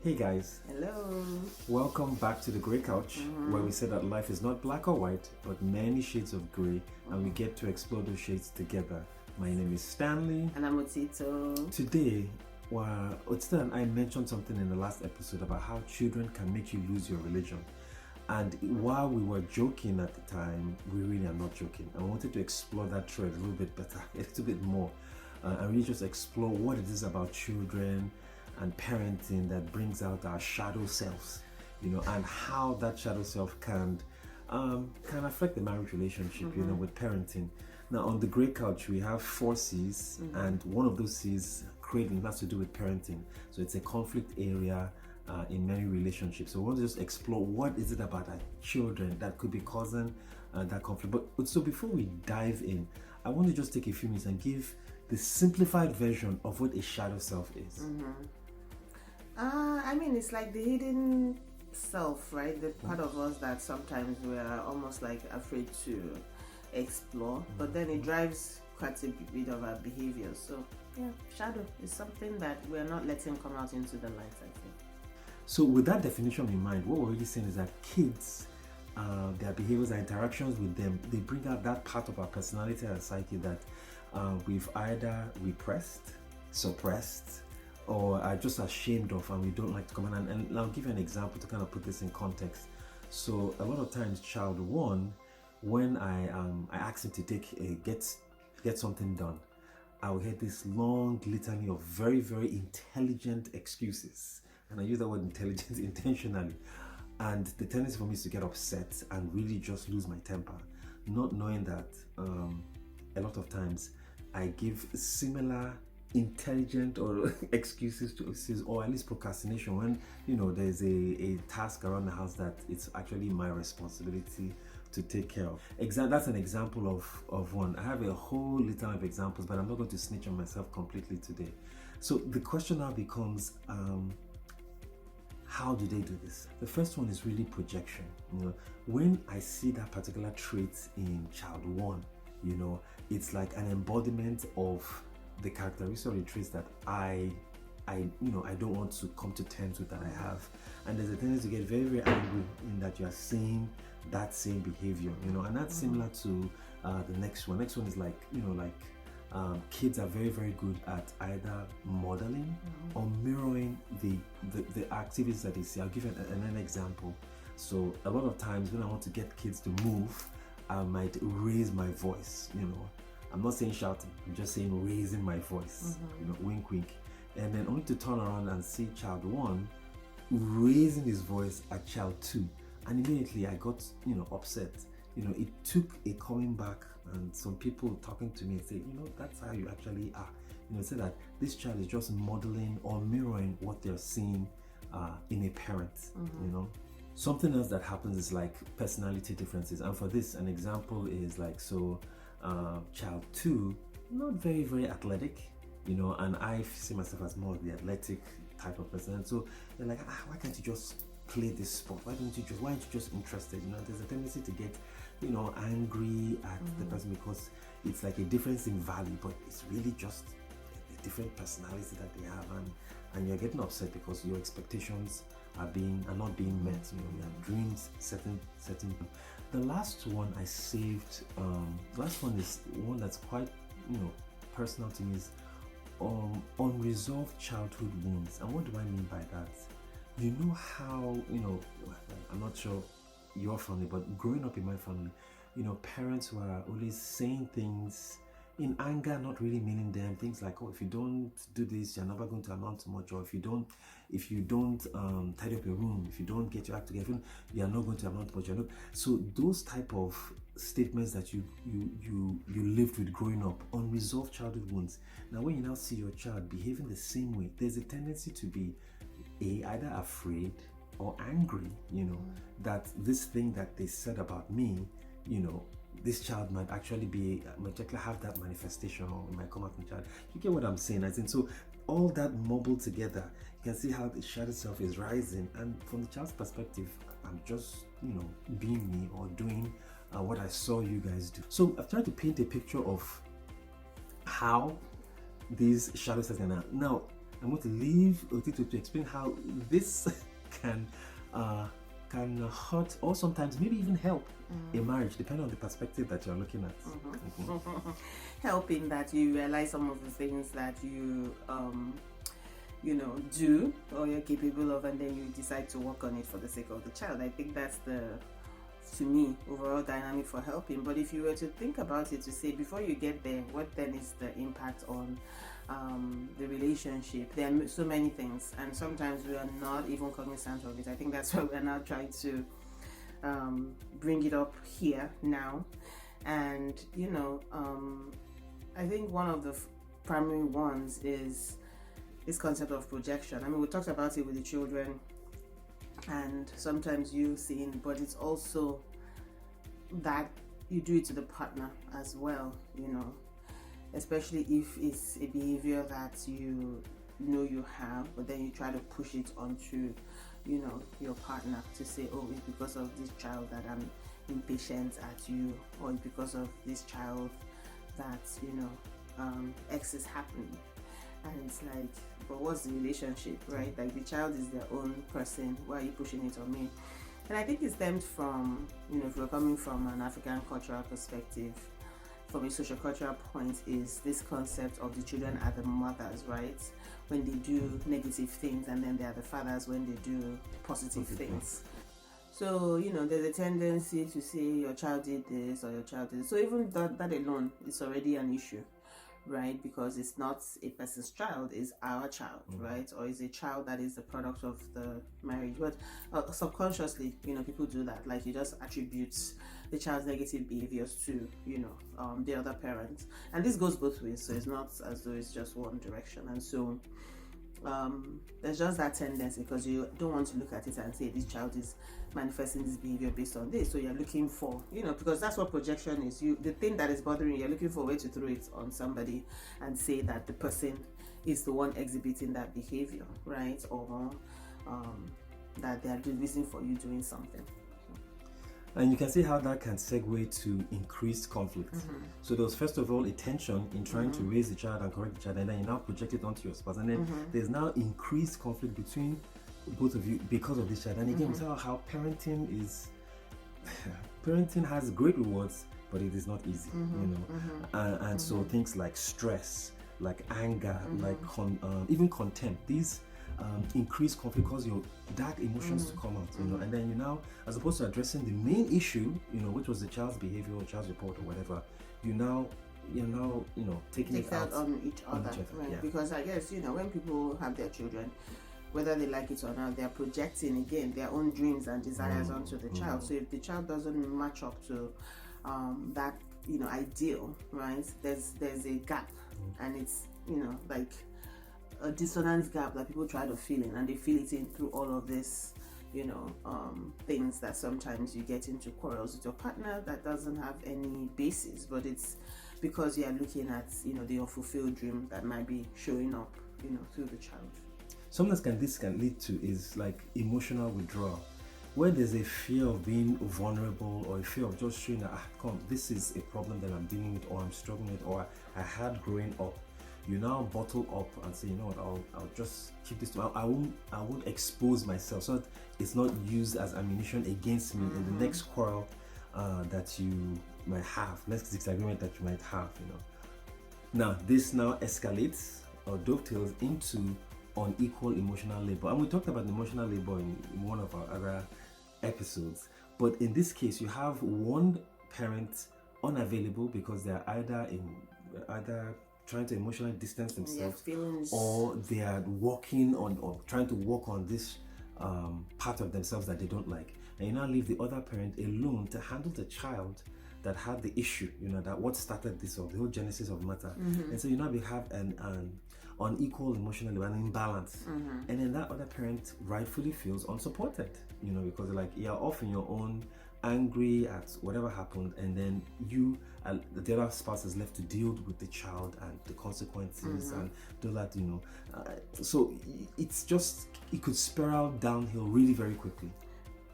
Hey guys, Hello. welcome back to the Grey Couch, where we say that life is not black or white, but many shades of grey, and we get to explore those shades together. My name is Stanley. And I'm Otito. Today, Otito and I mentioned something in the last episode about how children can make you lose your religion. And while we were joking at the time, we really are not joking. I wanted to explore that thread a little bit better, a little bit more, and really just explore what it is about children and parenting that brings out our shadow selves, and how that shadow self can affect the marriage relationship, with parenting. Now, on the Grey Couch, we have 4 C's, and one of those C's, craving, has to do with parenting. So it's a conflict area in many relationships. So we want to just explore what is it about our children that could be causing that conflict. But so before we dive in, I want to just take a few minutes and give the simplified version of what a shadow self is. It's like the hidden self, right? The part of us that sometimes we are almost like afraid to explore, but then it drives quite a bit of our behavior. So, yeah, shadow is something that we're not letting come out into the light, I think. So, with that definition in mind, what we're really saying is that kids, their behaviors, their interactions with them, they bring out that part of our personality and psyche that we've either repressed, suppressed, or are just ashamed of, and we don't like to come on. And I'll give you an example to kind of put this in context. So a lot of times, child 1, when I ask him to get something done, I will hear this long litany of very, very intelligent excuses, and I use that word intelligent intentionally. And the tendency for me is to get upset and really just lose my temper, not knowing that a lot of times I give similar intelligent or excuses or at least procrastination when there's a task around the house that it's actually my responsibility to take care of. That's an example of one. I have a whole litany of examples, but I'm not going to snitch on myself completely today. So the question now becomes, how do they do this? The first one is really projection. When I see that particular trait in child 1, it's like an embodiment of the characteristics or the traits that I don't want to come to terms with that I have. And there's a tendency to get very, very angry in that you are seeing that same behavior, and that's similar to the next one. Next one is like kids are very, very good at either modeling or mirroring the activities that they see. I'll give an example. So a lot of times when I want to get kids to move, I might raise my voice, I'm not saying shouting, I'm just saying raising my voice, wink, wink. And then only to turn around and see child 1 raising his voice at child 2. And immediately I got, upset. It took a coming back and some people talking to me and say, that's how you actually are. Say that this child is just modeling or mirroring what they're seeing in a parent, Something else that happens is like personality differences. And for this, an example is like, child 2, not very, very athletic, and I see myself as more of the athletic type of person. And so they're like, why can't you just play this sport? Why aren't you just interested? There's a tendency to get, angry at the person because it's like a difference in value, but it's really just a different personality that they have, and you're getting upset because your expectations are not being met. Your dreams, certain. The last one I saved. The last one is one that's quite, personal to me. Is unresolved childhood wounds. And what do I mean by that? How I'm not sure your family, but growing up in my family, parents were always saying things in anger, not really meaning them. Things like, if you don't do this, you're never going to amount to much. Or if you don't tidy up your room, if you don't get your act together, you're not going to amount to much. So those type of statements that you lived with growing up, unresolved childhood wounds. Now, when you now see your child behaving the same way, there's a tendency to be either afraid or angry. That this thing that they said about me, this child might actually have that manifestation, or it might come out from the child. You get what I'm saying? So all that mumbled together, you can see how the shadow self is rising. And from the child's perspective, I'm just, being me or doing what I saw you guys do. So I've tried to paint a picture of how these shadow selves are now. I'm going to leave Otito to explain how this can hurt or sometimes maybe even help a marriage, depending on the perspective that you're looking at. Helping that you realize some of the things that you do or you're capable of, and then you decide to work on it for the sake of the child. I think that's the, to me, overall dynamic for helping. But if you were to think about it, to say before you get there, what then is the impact on the relationship? There are so many things, and sometimes we are not even cognizant of it. I think that's why we're now trying to bring it up here now. And I think one of the primary ones is this concept of projection. I mean, we talked about it with the children and sometimes you seeing, but it's also that you do it to the partner as well, especially if it's a behavior that you have, but then you try to push it onto your partner to say, oh, it's because of this child that I'm impatient at you, or it's because of this child that X is happening. And it's like, but what's the relationship, right? Like, the child is their own person, why are you pushing it on me? And I think it stems from, if we're coming from an African cultural perspective, from a social cultural point, is this concept of the children are the mothers, right? When they do negative things, and then they are the fathers when they do positive things. So, there's a tendency to say your child did this or your child did this. So even that alone is already an issue, right? Because it's not a person's child, it's our child, right? Or it's a child that is the product of the marriage. But subconsciously, people do that. Like, you just attribute the child's negative behaviors to, the other parent. And this goes both ways. So it's not as though it's just one direction. And so there's just that tendency, because you don't want to look at it and say this child is manifesting this behavior based on this. So you're looking for, because that's what projection is. The thing that is bothering you, you're looking for a way to throw it on somebody and say that the person is the one exhibiting that behavior, right? Or that they are the reason for you doing something. And you can see how that can segue to increased conflict. So there was, first of all, a tension in trying to raise the child and correct the child, and then you now project it onto your spouse. And then there's now increased conflict between both of you because of this child. And again, we saw how parenting has great rewards, but it is not easy, And so things like stress, like anger, like even contempt, these increase conflict, cause your dark emotions to come out, and then you now, as opposed to addressing the main issue, which was the child's behavior or child's report or whatever, you're now taking it out on each other, right? Yeah. Because I guess when people have their children, whether they like it or not, they're projecting again their own dreams and desires onto the child. So if the child doesn't match up to that ideal, right, there's a gap, and it's like a dissonance gap that people try to fill in, and they fill it in through all of this things that sometimes you get into quarrels with your partner that doesn't have any basis, but it's because you are looking at the unfulfilled dream that might be showing up through the child. Sometimes this can lead to is like emotional withdrawal, where there's a fear of being vulnerable, or a fear of just showing that this is a problem that I'm dealing with, or I'm struggling with, or I had growing up. You now bottle up and say, I'll just keep this. I won't expose myself, so that it's not used as ammunition against me in the next quarrel that you might have, next disagreement that you might have. Now this now escalates or dovetails into unequal emotional labor, and we talked about emotional labor in one of our other episodes. But in this case, you have one parent unavailable because they're either trying to emotionally distance themselves, or they are working on or trying to work on this part of themselves that they don't like, and you now leave the other parent alone to handle the child that had the issue, that what started this, or the whole genesis of matter. And so you now have an unequal emotional, an imbalance, and then that other parent rightfully feels unsupported, because like you're off in your own, angry at whatever happened, and then the other spouse is left to deal with the child and the consequences and do that, so it's just, it could spiral downhill really very quickly.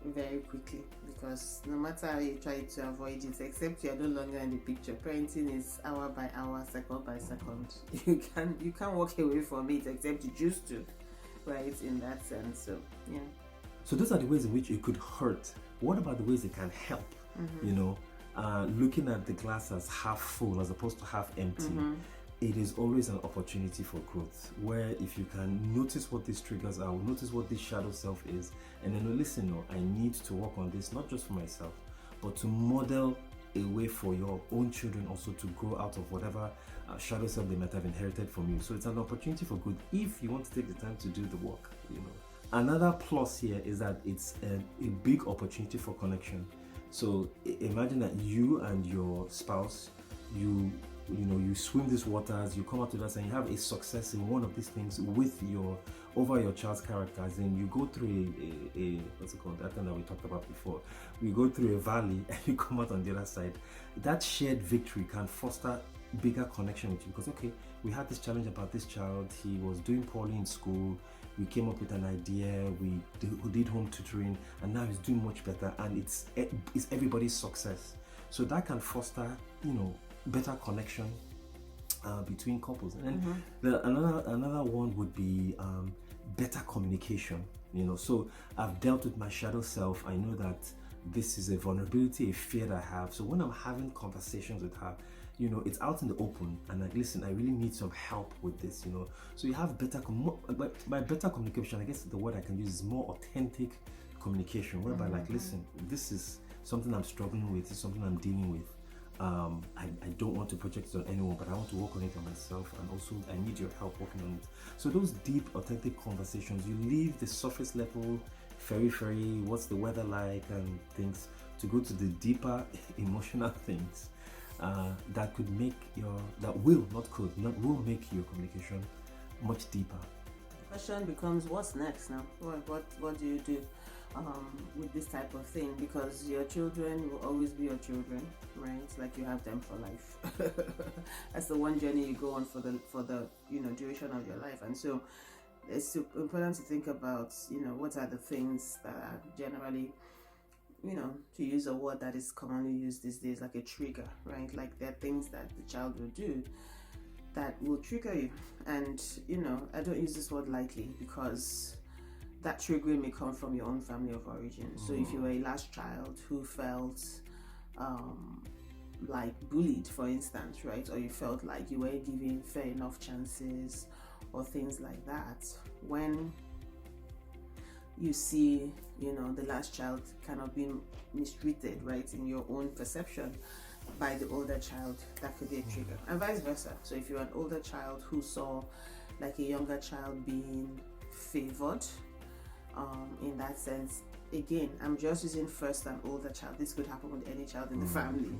very quickly, because no matter how you try to avoid it, except you're no longer in the picture, parenting is hour by hour, second by second. You can't walk away from it except you choose to, right? In that sense. So yeah. So those are the ways in which it could hurt. What about the ways it can help? You know, looking at the glass as half full as opposed to half empty. It is always an opportunity for growth, where if you can notice what these triggers are, notice what this shadow self is, and then listen, no, I need to work on this, not just for myself, but to model a way for your own children also to grow out of whatever shadow self they might have inherited from you. So it's an opportunity for good if you want to take the time to do the work, you know. Another plus here is that it's a big opportunity for connection. So imagine that you and your spouse, you swim these waters, you come out to that and you have a success in one of these things with your child's characters, and you go through a what's it called, that thing that we talked about before. We go through a valley and you come out on the other side. That shared victory can foster bigger connection with you, because okay, we had this challenge about this child, he was doing poorly in school, we came up with an idea, we did home tutoring, and now he's doing much better, and it's everybody's success. So that can foster, better connection between couples. And then another one would be better communication. So I've dealt with my shadow self. I know that this is a vulnerability, a fear that I have. So when I'm having conversations with her, it's out in the open, and like, listen, I really need some help with this. So you have by better communication, I guess the word I can use is more authentic communication, whereby like, listen, this is something I'm struggling with, this is something I'm dealing with. I don't want to project it on anyone, but I want to work on it on myself, and also I need your help working on it. So those deep, authentic conversations, you leave the surface level, very, what's the weather like and things, to go to the deeper emotional things that will make your communication much deeper. The question becomes, what's next now? What do you do with this type of thing? Because your children will always be your children, right? Like, you have them for life. That's the one journey you go on for the duration of your life. And so it's important to think about what are the things that are generally, to use a word that is commonly used these days, like a trigger, right? Like, there are things that the child will do that will trigger you. And I don't use this word lightly, because that triggering may come from your own family of origin. So if you were a last child who felt like bullied, for instance, right, or you felt like you weren't given fair enough chances or things like that, when you see the last child kind of being mistreated, right, in your own perception by the older child, that could be a trigger, and vice versa. So if you're an older child who saw like a younger child being favored, in that sense, again, I'm just using first an older child. This could happen with any child in the family.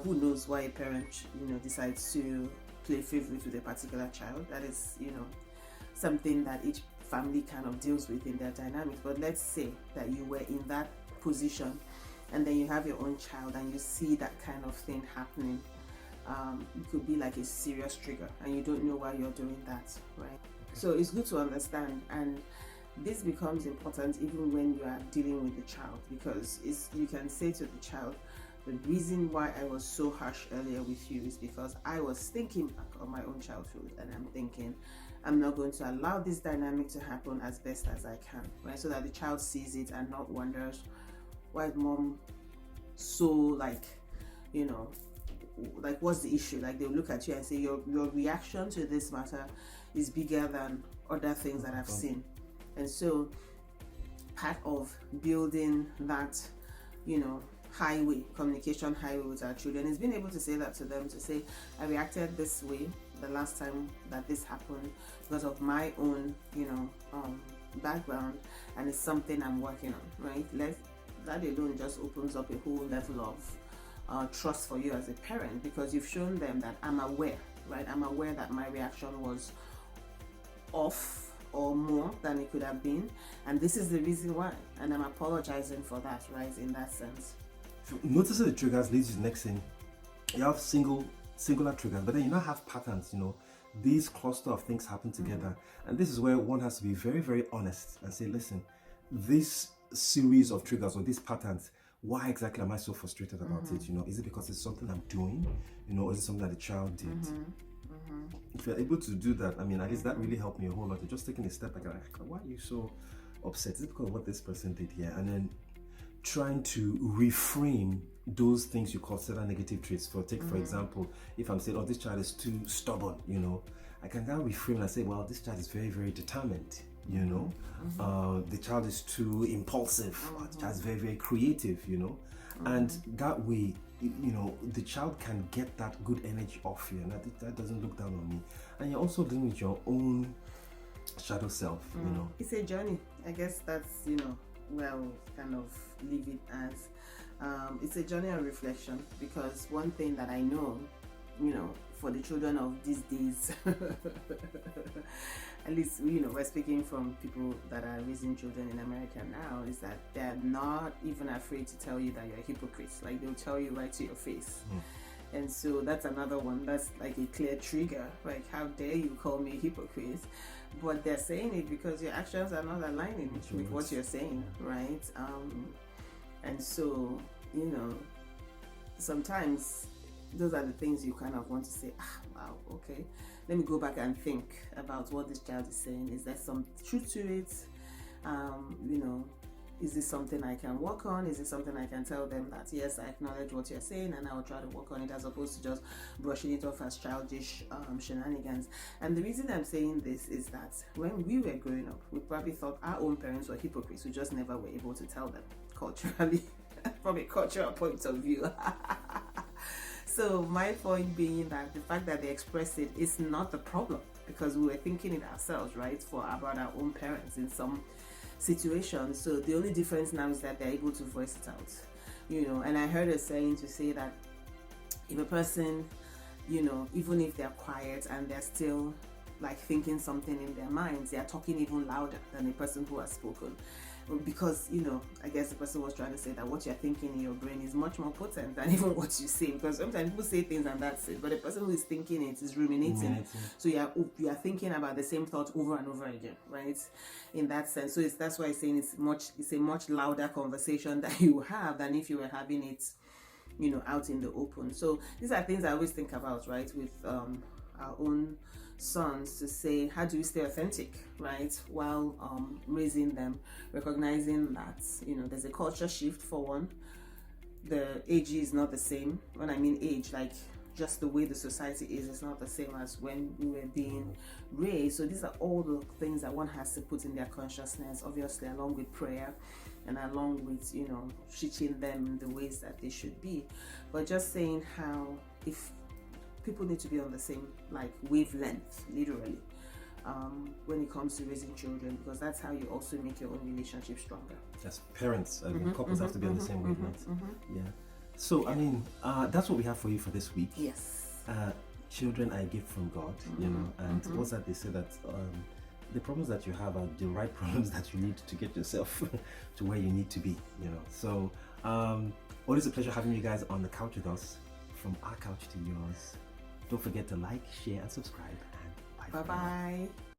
Who knows why a parent decides to play favorite with a particular child? That is something that each family kind of deals with in their dynamics. But let's say that you were in that position, and then you have your own child and you see that kind of thing happening. It could be like a serious trigger, and you don't know why you're doing that, right? So it's good to understand, and this becomes important even when you are dealing with the child, because you can say to the child, the reason why I was so harsh earlier with you is because I was thinking back on my own childhood, and I'm thinking, I'm not going to allow this dynamic to happen as best as I can, right? So that the child sees it and not wonders, why is mom so like what's the issue? Like, they'll look at you and say, your reaction to this matter is bigger than other things that I've seen. And so part of building that communication highway with our children is being able to say that to them, to say, I reacted this way the last time that this happened because of my own background, and it's something I'm working on, right? That alone just opens up a whole level of trust for you as a parent, because you've shown them that I'm aware, right? I'm aware that my reaction was off or more than it could have been, and this is the reason why, and I'm apologizing for that, right? In that sense. So noticing the triggers leads to the next thing. You have singular triggers, but then you now have patterns. These cluster of things happen together, and this is where one has to be very, very honest and say, listen, this series of triggers or these patterns. Why exactly am I so frustrated about it? Is it because it's something I'm doing, or is it something that the child did? If you're able to do that, I mean, at least that really helped me a whole lot. Just taking a step back and like, why are you so upset? Is it because of what this person did here? And then trying to reframe those things you consider negative traits. For example, if I'm saying, oh, this child is too stubborn, I can now reframe and say, well, this child is very, very determined. The child is too impulsive. The child is very, very creative. And that way, the child can get that good energy off you, and that doesn't look down on me. And you're also dealing with your own shadow self. It's a journey. I guess that's kind of leave it as it's a journey of reflection, because one thing that I know, for the children of these days, at least we're speaking from people that are raising children in America now, is that they're not even afraid to tell you that you're a hypocrite. Like, they'll tell you right to your face. And so that's another one that's like a clear trigger. Like, how dare you call me a hypocrite? But they're saying it because your actions are not aligning with what you're saying, right? And so sometimes those are the things you kind of want to say, wow, okay, let me go back and think about what this child is saying. Is there some truth to it? Is this something I can work on? Is it something I can tell them that, yes, I acknowledge what you're saying and I will try to work on it, as opposed to just brushing it off as childish shenanigans? And the reason I'm saying this is that when we were growing up, we probably thought our own parents were hypocrites. We just never were able to tell them culturally, from a cultural point of view. So my point being that the fact that they express it is not the problem, because we were thinking it ourselves, right, about our own parents in some situations. So the only difference now is that they're able to voice it out, and I heard a saying to say that if a person, even if they're quiet and they're still like thinking something in their minds, they're talking even louder than a person who has spoken. Because I guess the person was trying to say that what you're thinking in your brain is much more potent than even what you say, because sometimes people say things and that's it, but the person who is thinking it is ruminating. So you are thinking about the same thought over and over again, right? In that sense. So that's why I'm saying it's a much louder conversation that you have than if you were having it out in the open. So these are things I always think about, right, with our own sons, to say, how do we stay authentic, right, while raising them, recognizing that there's a culture shift. For one, the age is not the same. When I mean age, like just the way the society is not the same as when we were being raised. So these are all the things that one has to put in their consciousness, obviously along with prayer and along with teaching them the ways that they should be. But just saying how, if people need to be on the same wavelength, literally, when it comes to raising children, because that's how you also make your own relationship stronger. As parents, couples have to be on the same wavelength. Yeah. So I mean, that's what we have for you for this week. Yes. Children are a gift from God, and what's that? They say that the problems that you have are the right problems that you need to get yourself to where you need to be. So always a pleasure having you guys on the couch with us, from our couch to yours. Don't forget to like, share, and subscribe. And bye. Bye-bye.